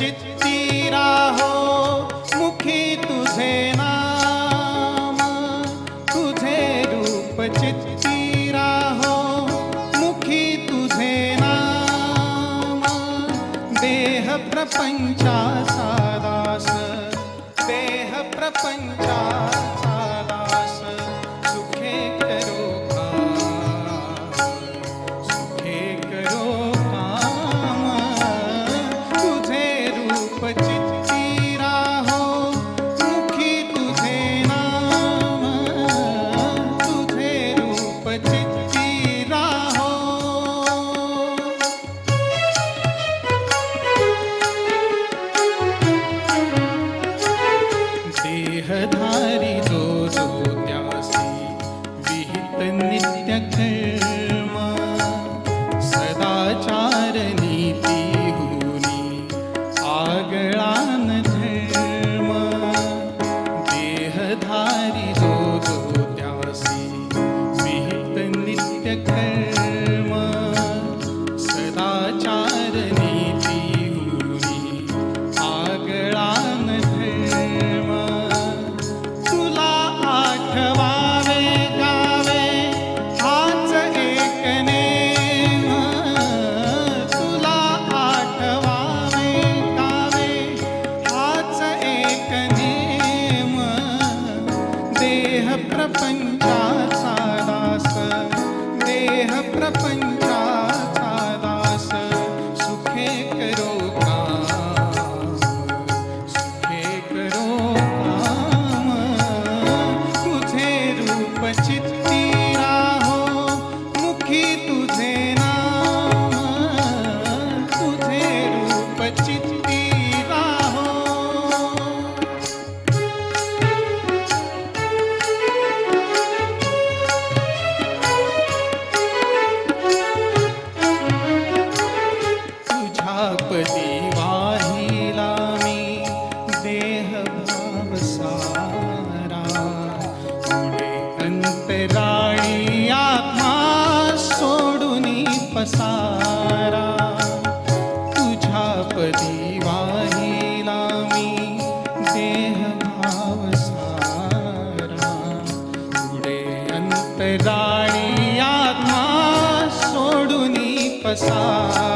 चित्ती राहो मुखी तुझे नाम, तुझे रूप चित्ती राहो मुखी तुझे नाम। देह प्रपंचाचा दास, देह प्रपंचाचा दास, सुखे करो काम, सुखे करो काम। तुझे रूप चित्ती राहो मुखी तुझे नाम, तुझे रूप चित्ती राहो। देहधारी जो जो त्यासी विहित नित्य कर्म, सदाचार नीती होनी आगळान धर्म। देहधारी जो जो त्यासी विहित नित्य कर्म, सदाचार नीती होनी आगळान धर्म। तुला आठवावे गावे हाच एक नेम, तुला आठवावे गावे हाच एक नेम। देह प्रपंचाचा दास, देह प्रपंचाचा दास, सुखे करो काम, सुखे करो काम। तुझे रूप चित्ती राहो मुखी तुझे नाम, तुझे रूप चित्ती राहो। तुझ्या पदी वाहिला मी देह भाव सारा, पुढे अंतराळी आत्मा सोडूनी पसारा। तुझ्या पदी वाहिला मी देह भाव सारा, पुढे अंतराळी आत्मा सोडूनी पसारा।